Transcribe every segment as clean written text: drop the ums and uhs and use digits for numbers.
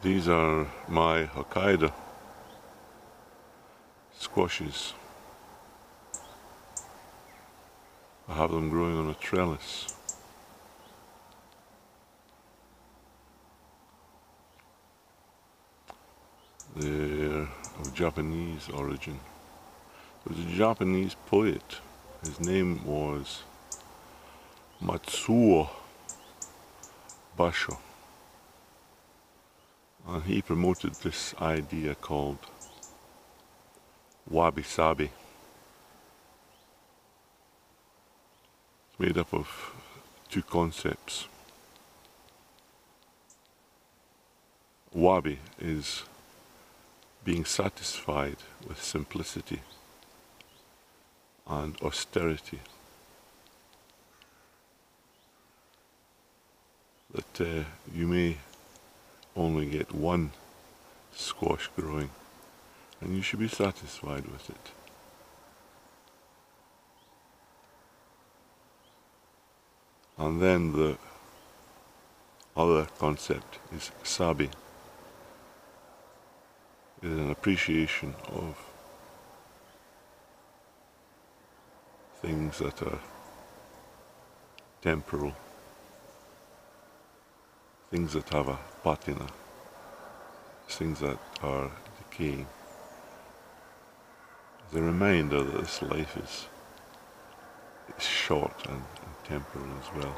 These are my Hokkaido squashes. I have them growing on a trellis. They're of Japanese origin. There was a Japanese poet. His name was Matsuo Basho. And he promoted this idea called wabi-sabi. It's made up of two concepts. Wabi is being satisfied with simplicity and austerity. That you may only get one squash growing and you should be satisfied with it. And then the other concept is sabi. It is an appreciation of things that are temporal, things that have a patina, things that are decaying. As a reminder that this life is short and temporal as well.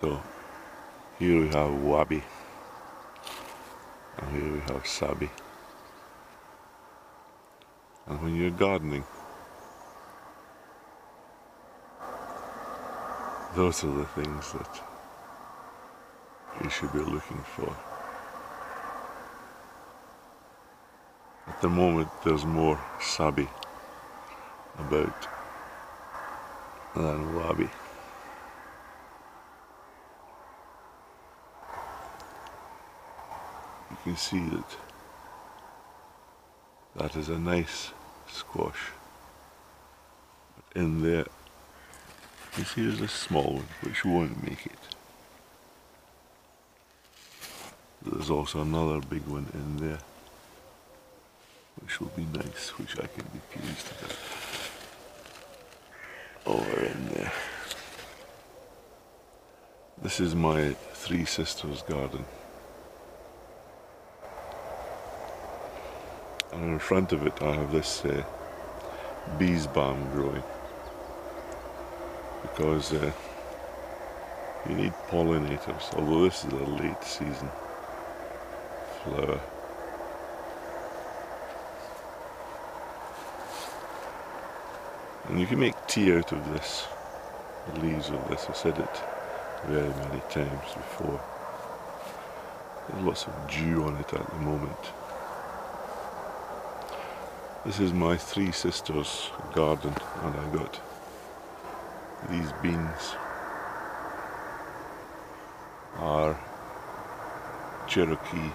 So here we have wabi, and here we have sabi. And when you're gardening, those are the things that you should be looking for. At the moment there's more sabi about than wabi. You can see that that is a nice squash. But in there, you see there's a small one which won't make it. There's also another big one in there which will be nice, which I can be pleased with. Over in there. This is my Three Sisters garden. And in front of it I have this bees balm growing, because you need pollinators, although this is a late season flower. And you can make tea out of this, the leaves of this. I've said it very many times before. There's lots of dew on it at the moment. This is my Three Sisters garden, and I got these beans are Cherokee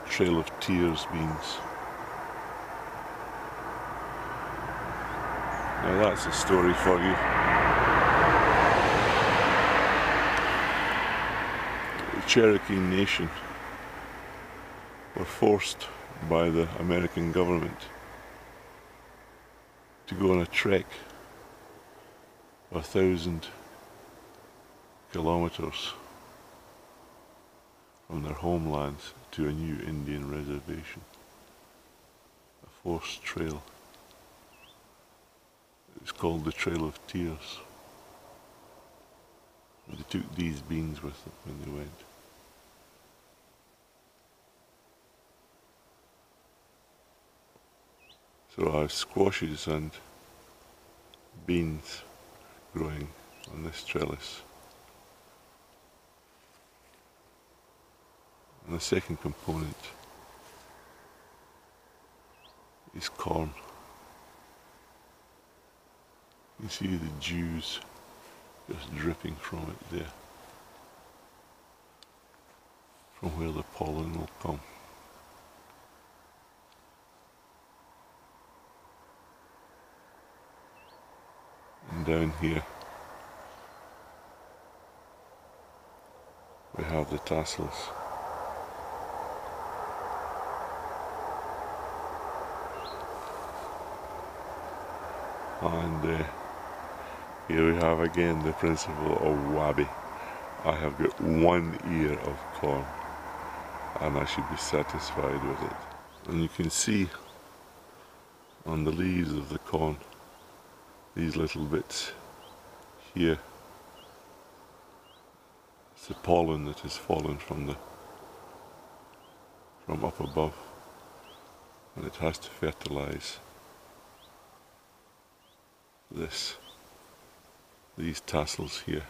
Trail of Tears beans. Now that's a story for you. The Cherokee Nation were forced by the American government to go on a trek of 1,000 kilometers from their homelands to a new Indian reservation. A forced trail. It's called the Trail of Tears. And they took these beans with them when they went. So I have squashes and beans growing on this trellis. And the second component is corn. You see the dews just dripping from it there, from where the pollen will come. And down here we have the tassels. And here we have again the principle of wabi. I have got one ear of corn and I should be satisfied with it. And you can see on the leaves of the corn these little bits here. It's the pollen that has fallen from up above, and it has to fertilize these tassels here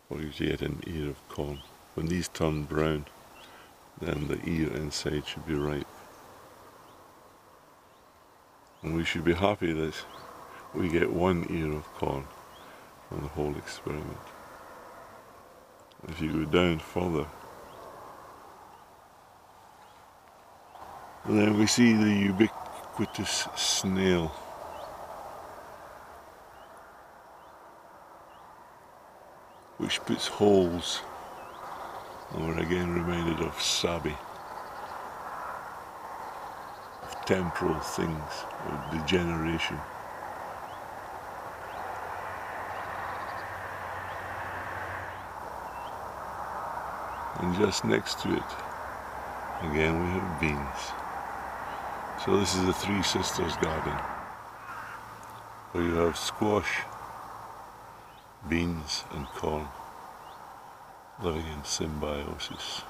for you to get an ear of corn. When these turn brown, then the ear inside should be ripe. And we should be happy that we get one ear of corn from the whole experiment. If you go down further, then we see the ubiquitous snail. Which puts holes, and we're again reminded of Sabi, of temporal things, of degeneration. And just next to it, again we have beans. So this is the Three Sisters garden, where you have squash, beans and corn living in symbiosis.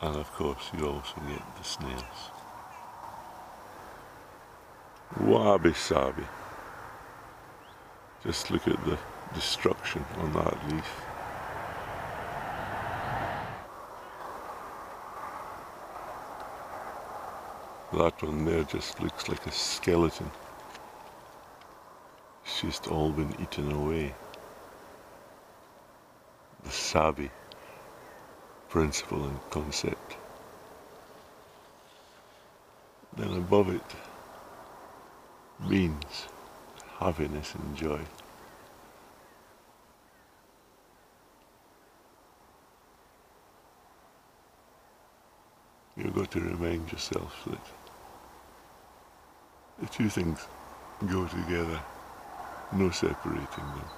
And of course you also get the snails. Wabi sabi. Just look at the destruction on that leaf. That one there just looks like a skeleton. It's just all been eaten away. The Sabi principle and concept. Then above it, beans, happiness and joy. You've got to remind yourself that the two things go together, no separating them.